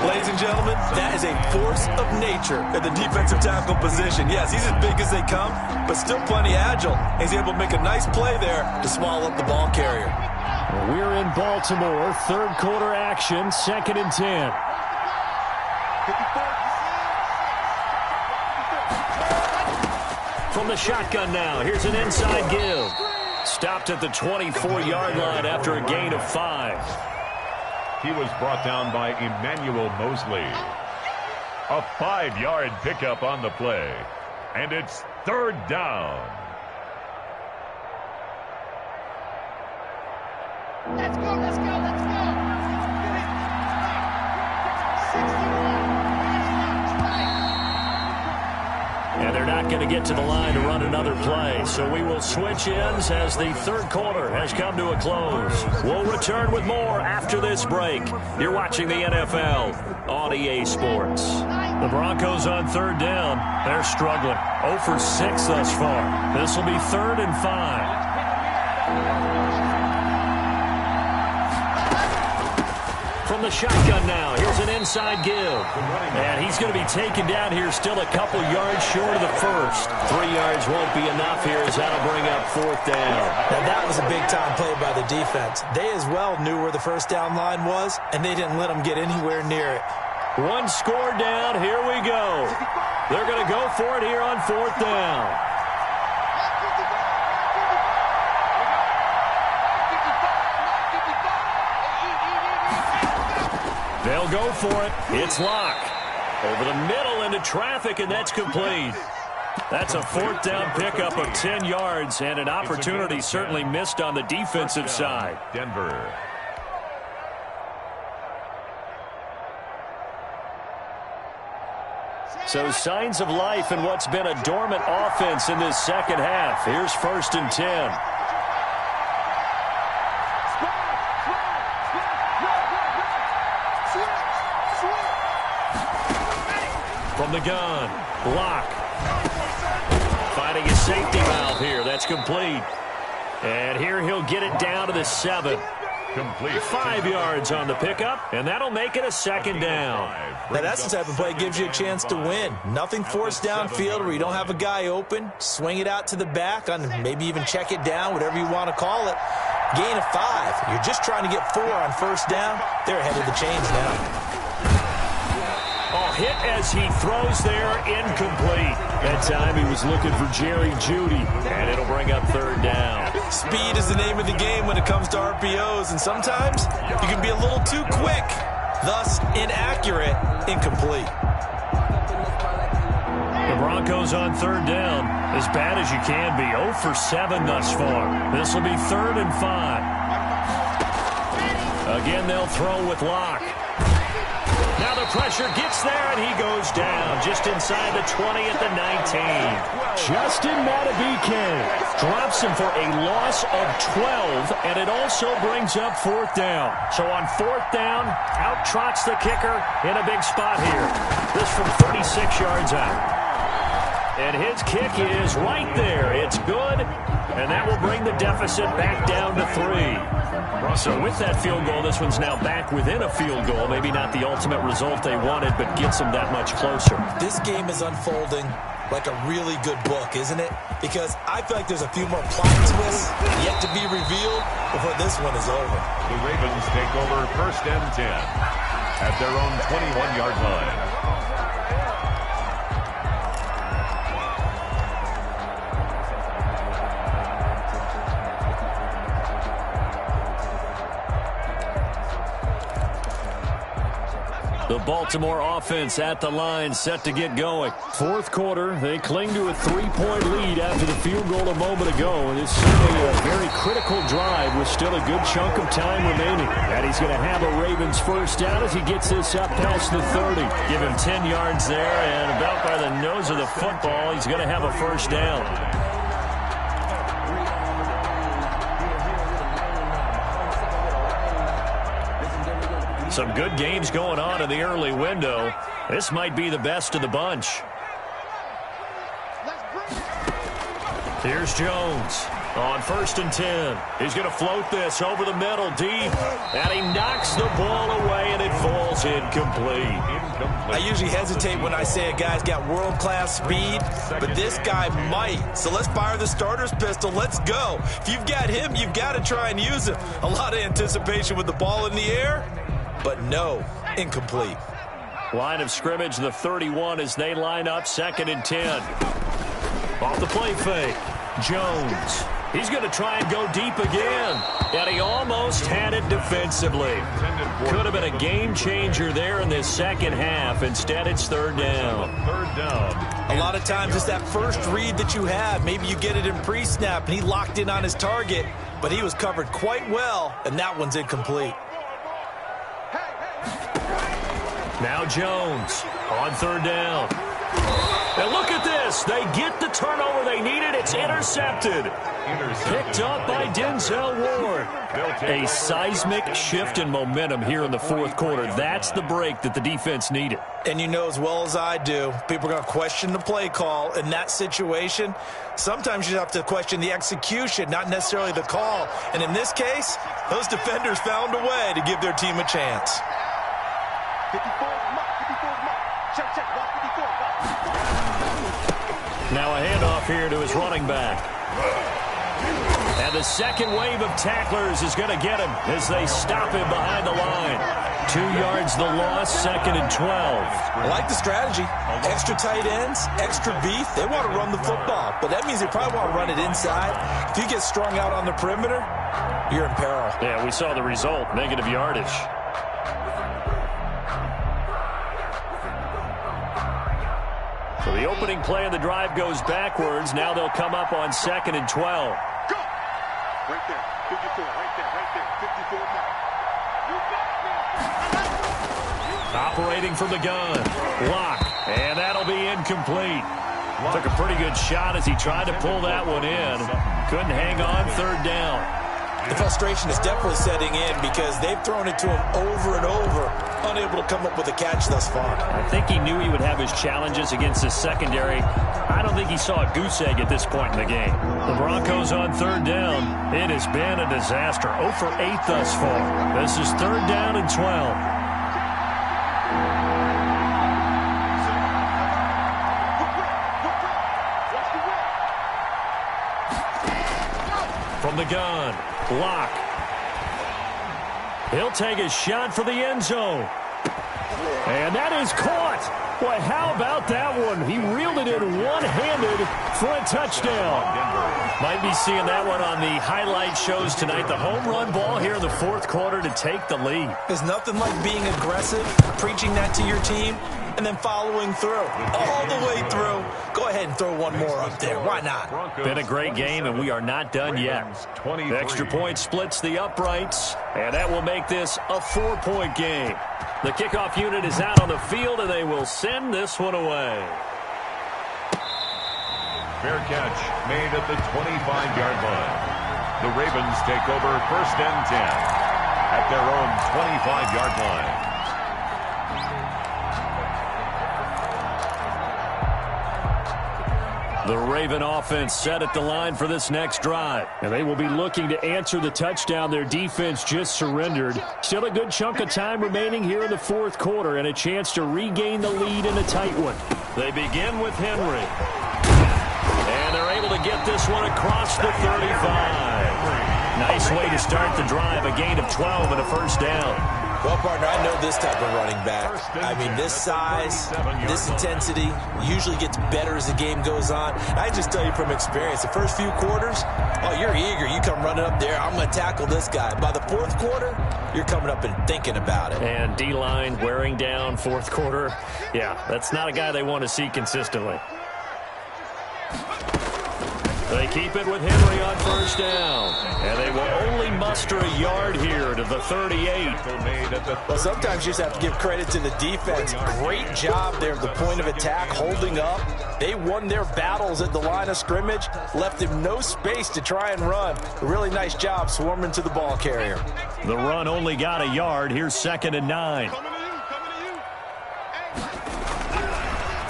Ladies and gentlemen, that is a force of nature at the defensive tackle position. Yes, he's as big as they come, but still plenty agile. He's able to make a nice play there to swallow up the ball carrier. We're in Baltimore. Third quarter action. Second and 10. From the shotgun now, here's an inside give. Stopped at the 24-yard line after a gain of 5. He was brought down by Emmanuel Mosley. A 5-yard pickup on the play. And it's third down. Let's go, let's go, let's go. And they're not going to get to the line to run another play. So we will switch ends as the third quarter has come to a close. We'll return with more after this break. You're watching the NFL on EA Sports. The Broncos on third down. They're struggling. 0 for 6 thus far. This will be 3rd and 5. From the shotgun now, here's an inside give. And he's going to be taken down here still a couple yards short of the first. 3 yards won't be enough here as that'll bring up 4th down. Now that was a big-time play by the defense. They as well knew where the first down line was, and they didn't let them get anywhere near it. 1 score down, here we go. They're going to go for it here on 4th down. They'll go for it. It's Locke. Over the middle into traffic, and that's complete. That's a 4th down pickup of 10 yards, and an opportunity certainly missed on the defensive side. Denver. So signs of life in what's been a dormant offense in this second half. Here's 1st and 10. From the gun, Locke. Finding his safety valve here. That's complete. And here he'll get it down to the 7. Complete. 5 yards on the pickup, and that'll make it a 2nd down. Now that's the type of play that gives you a chance to win. Nothing forced downfield where you don't have a guy open. Swing it out to the back, on maybe even check it down, whatever you want to call it. Gain of 5. You're just trying to get 4 on first down. They're ahead of the chains now. Oh, hit as he throws there, incomplete. That time he was looking for Jerry Jeudy, and it'll bring up 3rd down. Speed is the name of the game when it comes to RPOs, and sometimes you can be a little too quick, thus inaccurate, incomplete. The Broncos on 3rd down, as bad as you can be. 0 for 7 thus far. This will be 3rd and 5. Again, they'll throw with Locke. Now the pressure gets there, and he goes down just inside the 20 at the 19. Justin Madubuike drops him for a loss of 12, and it also brings up 4th down. So on 4th down, out trots the kicker in a big spot here. This from 36 yards out. And his kick is right there. It's good, And that will bring the deficit back down to 3. So with that field goal, this one's now back within a field goal. Maybe not the ultimate result they wanted, but gets them that much closer. This game is unfolding like a really good book, isn't it? Because I feel like there's a few more plot twists yet to be revealed before this one is over. The Ravens take over first and 10 at their own 21-yard line. The Baltimore offense at the line, set to get going. Fourth quarter, they cling to a 3-point lead after the field goal a moment ago. And it's certainly a very critical drive with still a good chunk of time remaining. And he's going to have a Ravens first down as he gets this up past the 30. Give him 10 yards there, and about by the nose of the football, he's going to have a first down. Some good games going on in the early window. This might be the best of the bunch. Here's Jones on first and 10. He's going to float this over the middle deep, and he knocks the ball away, and it falls incomplete. I usually hesitate when I say a guy's got world-class speed, but this guy might. So let's fire the starter's pistol. Let's go. If you've got him, you've got to try and use him. A lot of anticipation with the ball in the air. But no, incomplete. Line of scrimmage, the 31 as they line up, second and 10. Off the play fake, Jones. He's going to try and go deep again. And he almost had it defensively. Could have been a game changer there in this second half. Instead, it's third down. A lot of times it's that first read that you have. Maybe you get it in pre-snap, and he locked in on his target. But he was covered quite well, and that one's incomplete. Now Jones on third down. And look at this. They get the turnover they needed. It's intercepted. Picked up by Denzel Ward. A seismic shift in momentum here in the fourth quarter. That's the break that the defense needed. And you know as well as I do, people are going to question the play call in that situation. Sometimes you have to question the execution, not necessarily the call. And in this case, those defenders found a way to give their team a chance. 54 mark, 54 mark. Check, check, 154. Now a handoff here to his running back. And the second wave of tacklers is going to get him as they stop him behind the line. 2 yards the loss, second and 12. I like the strategy. Extra tight ends, extra beef. They want to run the football, but that means they probably want to run it inside. If you get strung out on the perimeter, you're in peril. Yeah, we saw the result, negative yardage. So the opening play of the drive goes backwards. Now they'll come up on second and 12. Go! Right there, 54, right there, 54 mark. Operating from the gun. Block. And that'll be incomplete. Took a pretty good shot as he tried to pull that one in. Couldn't hang on, third down. The frustration is definitely setting in because they've thrown it to him over and over, unable to come up with a catch thus far. I think he knew he would have his challenges against his secondary. I don't think he saw a goose egg at this point in the game. The Broncos on third down. It has been a disaster. 0 for 8 thus far. This is third down and 12. From the gun, block. He'll take a shot for the end zone. And that is caught. Boy, how about that one? He reeled it in one-handed for a touchdown. Might be seeing that one on the highlight shows tonight. The home run ball here in the fourth quarter to take the lead. There's nothing like being aggressive, preaching that to your team, and then following through, all the way through. Go ahead and throw one more up there. Why not? Been a great game, and we are not done yet. The extra point splits the uprights, and that will make this a 4-point game. The kickoff unit is out on the field, and they will send this one away. Fair catch made at the 25-yard line. The Ravens take over first and 10 at their own 25-yard line. The Raven offense set at the line for this next drive. And they will be looking to answer the touchdown their defense just surrendered. Still a good chunk of time remaining here in the fourth quarter and a chance to regain the lead in a tight one. They begin with Henry. And they're able to get this one across the 35. Nice way to start the drive, a gain of 12 and a first down. Well, partner, I know this type of running back. I mean, this size, this intensity usually gets better as the game goes on. I just tell you from experience, the first few quarters, oh, you're eager. You come running up there, I'm going to tackle this guy. By the fourth quarter, you're coming up and thinking about it. And D-line wearing down fourth quarter. Yeah, that's not a guy they want to see consistently. They keep it with Henry on first down. And they will only muster a yard here to the 38. Well, sometimes you just have to give credit to the defense. Great job there at the point of attack, holding up. They won their battles at the line of scrimmage, left him no space to try and run. A really nice job swarming to the ball carrier. The run only got a yard. Here's 2nd and 9.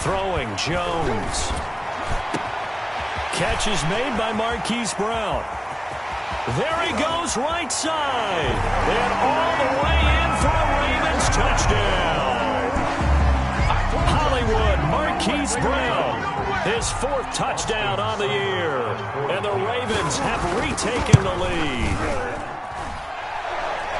Throwing Jones. Catch is made by Marquise Brown. There he goes right side. And all the way in for a Ravens touchdown. Hollywood, Marquise Brown. His 4th touchdown on the year. And the Ravens have retaken the lead.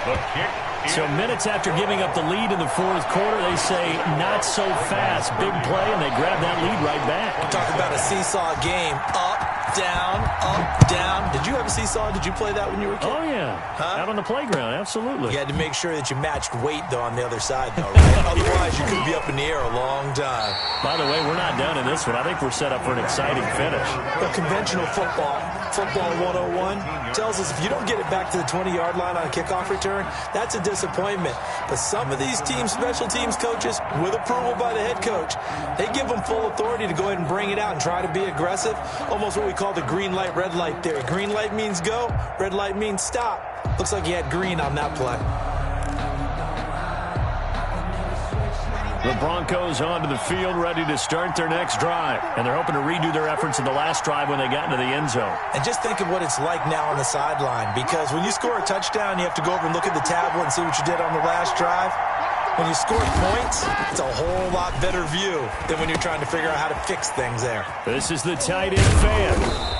The kick. So minutes after giving up the lead in the fourth quarter, they say not so fast. Big play, and they grab that lead right back. We're talking about a seesaw game. Up, down. Did you have a seesaw? Did you play that when you were a kid? Oh, yeah. Out on the playground, absolutely. You had to make sure that you matched weight, though, on the other side, though, right? Otherwise, you could be up in the air a long time. By the way, we're not done in this one. I think we're set up for an exciting finish. Well, conventional football 101, tells us if you don't get it back to the 20-yard line on a kickoff return, that's a disappointment. But some of these teams, special teams coaches, with approval by the head coach, they give them full authority to go ahead and bring it out and try to be aggressive. Almost what we call the green light, red light theory. Green light means go, red light means stop. Looks like he had green on that play. The Broncos onto the field, ready to start their next drive. And they're hoping to redo their efforts in the last drive when they got into the end zone. And just think of what it's like now on the sideline, because when you score a touchdown, you have to go over and look at the tablet and see what you did on the last drive. When you score points, it's a whole lot better view than when you're trying to figure out how to fix things there. This is the tight end fan.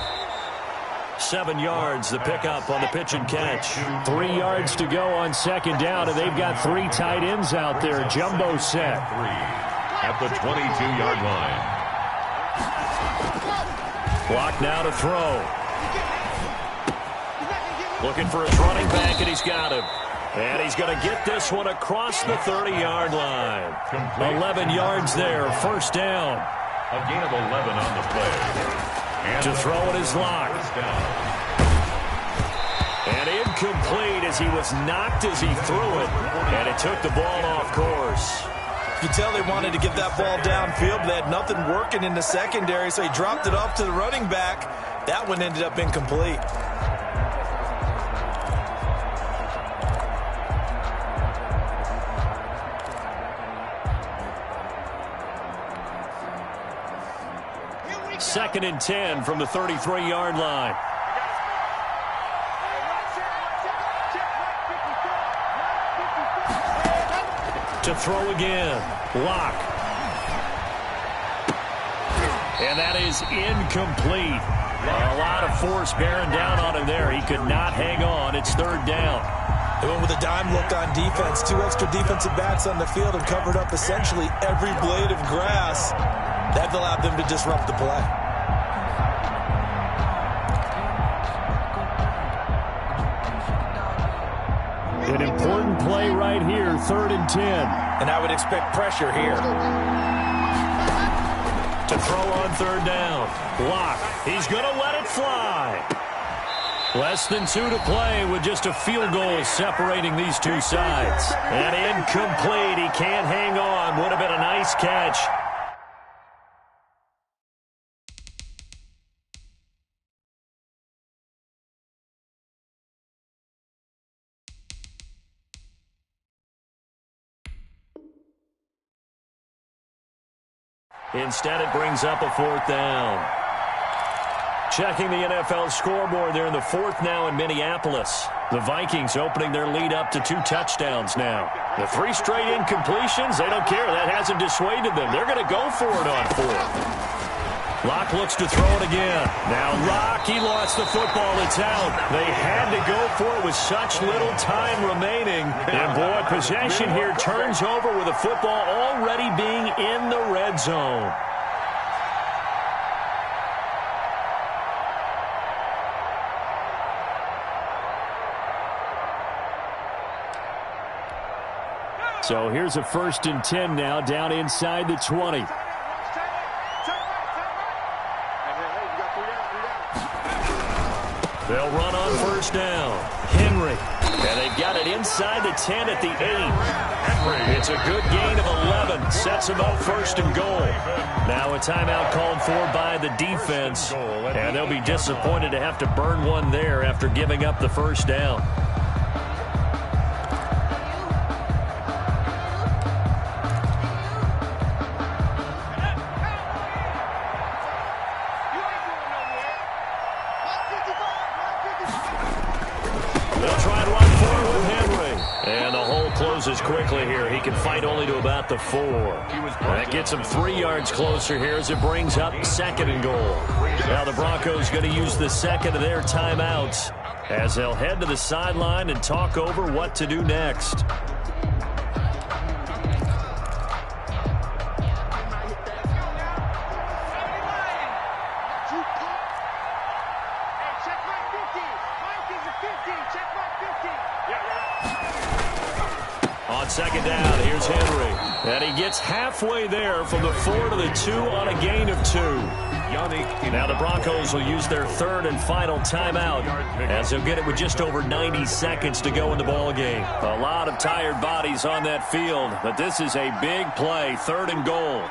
7 yards, the pickup on the pitch and catch. 3 yards to go on second down, and they've got 3 tight ends out there. Jumbo set. At the 22-yard line. Clock now to throw. Looking for his running back, and he's got him. And he's going to get this one across the 30-yard line. 11 yards there, first down. A gain of 11 on the play. And to throw it is locked. And incomplete as he was knocked as he threw it. And it took the ball off course. You can tell they wanted to get that ball downfield, but they had nothing working in the secondary, so he dropped it off to the running back. That one ended up incomplete. Second and 10 from the 33-yard line. To throw again. Lock. And that is incomplete. A lot of force bearing down on him there. He could not hang on. It's third down. They went with a dime look on defense. 2 extra defensive backs on the field and covered up essentially every blade of grass. That allowed them to disrupt the play. An important play right here, 3rd and 10. And I would expect pressure here. To throw on third down. Lock. He's going to let it fly. Less than 2 to play with just a field goal separating these two sides. And incomplete. He can't hang on. Would have been a nice catch. Instead, it brings up a 4th down. Checking the NFL scoreboard, they're in the fourth now in Minneapolis. The Vikings opening their lead up to 2 touchdowns now. The 3 straight incompletions, they don't care. That hasn't dissuaded them. They're going to go for it on 4th. Locke looks to throw it again. Now Locke, he lost the football. It's out. They had to go for it with such little time remaining. And boy, possession here turns over with the football already being in the red zone. So here's a 1st and 10 now, down inside the 20. They'll run on 1st down. Henry. And they've got it inside the 10 at the 8. It's a good gain of 11. Sets them up 1st and goal. Now a timeout called for by the defense. And they'll be disappointed to have to burn one there after giving up the 1st down. Closes quickly here. He can fight only to about the 4. That gets him 3 yards closer here as it brings up 2nd and goal. Now the Broncos going to use the 2nd of their timeouts as they'll head to the sideline and talk over what to do next. On 2nd down, here's Henry. And he gets halfway there from the 4 to the 2 on a gain of 2. Now the Broncos will use their 3rd and final timeout as they'll get it with just over 90 seconds to go in the ball game. A lot of tired bodies on that field, but this is a big play, 3rd and goal.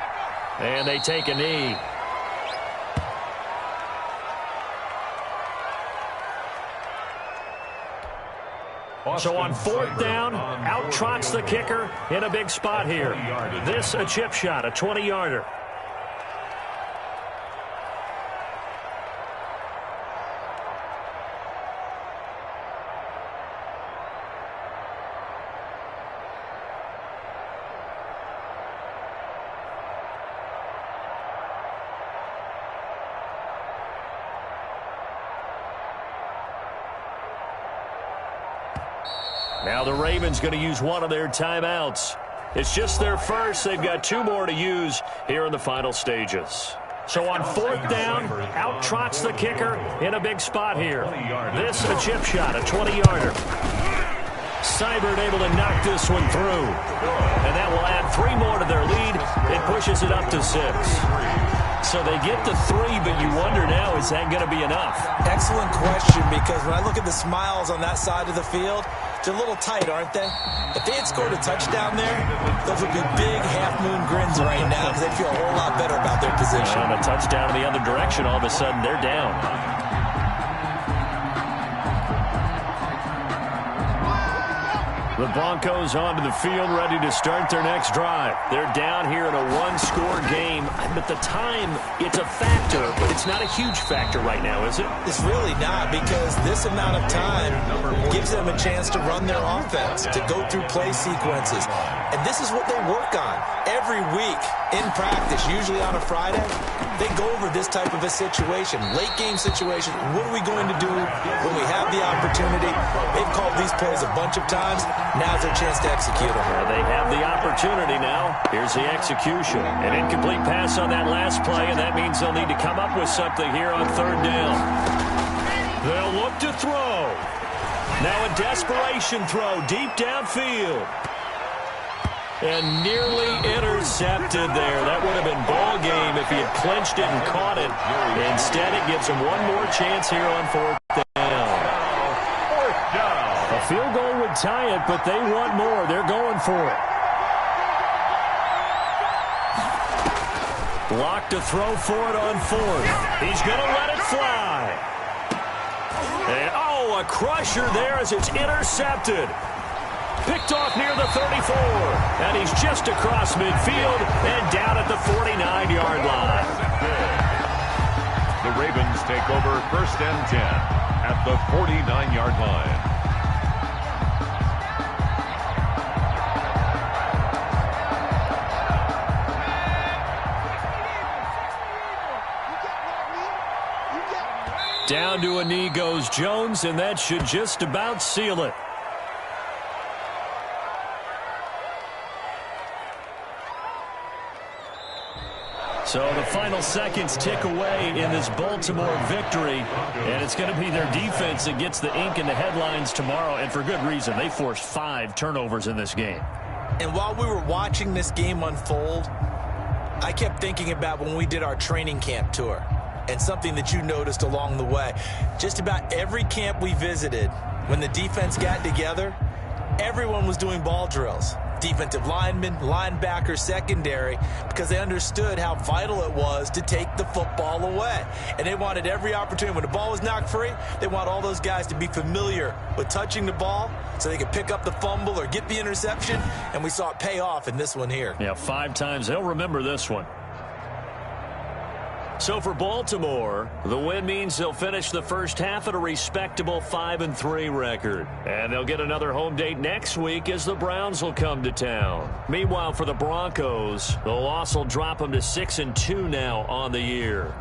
And they take a knee. So on 4th down, out trots the kicker in a big spot here. This a chip shot, a 20-yarder. Now the Ravens going to use one of their timeouts. It's just their first. They've got 2 more to use here in the final stages. So on 4th down, out trots the kicker in a big spot here. This a chip shot, a 20-yarder. Seibert able to knock this one through. And that will add 3 more to their lead. It pushes it up to 6. So they get the 3, but you wonder now, is that going to be enough? Excellent question, because when I look at the smiles on that side of the field, they're a little tight, aren't they? If they had scored a touchdown there, those would be big half-moon grins right now because they feel a whole lot better about their position. And a touchdown in the other direction, all of a sudden they're down. The Broncos onto the field, ready to start their next drive. They're down here in a 1-score game, but the time, it's a factor, but it's not a huge factor right now, is it? It's really not, because this amount of time gives them a chance to run their offense, to go through play sequences. And this is what they work on every week in practice, usually on a Friday. They go over this type of a situation, late-game situation. What are we going to do when we have the opportunity? They've called these plays a bunch of times. Now's their chance to execute them. They have the opportunity now. Here's the execution. An incomplete pass on that last play, and that means they'll need to come up with something here on 3rd down. They'll look to throw. Now a desperation throw deep downfield. And nearly intercepted there. That would have been ball game if he had clinched it and caught it. Instead, it gives him one more chance here on 4th down. A field goal would tie it, but they want more. They're going for it. Lock to throw for it on 4th. He's going to let it fly. And, a crusher there as it's intercepted. Picked off near the 34. And he's just across midfield and down at the 49-yard line. The The Ravens take over 1st and 10 at the 49-yard line. Down to a knee goes Jones, and that should just about seal it. So the final seconds tick away in this Baltimore victory, and it's going to be their defense that gets the ink in the headlines tomorrow, and for good reason. They forced 5 turnovers in this game. And while we were watching this game unfold, I kept thinking about when we did our training camp tour, and something that you noticed along the way. Just about every camp we visited, when the defense got together, everyone was doing ball drills. Defensive linemen, linebackers, secondary, because they understood how vital it was to take the football away. And they wanted every opportunity. When the ball was knocked free, they want all those guys to be familiar with touching the ball so they could pick up the fumble or get the interception. And we saw it pay off in this one here. Yeah, 5 times. They'll remember this one. So for Baltimore, the win means they'll finish the first half at a respectable 5-3 record. And they'll get another home date next week as the Browns will come to town. Meanwhile, for the Broncos, the loss will drop them to 6-2 now on the year.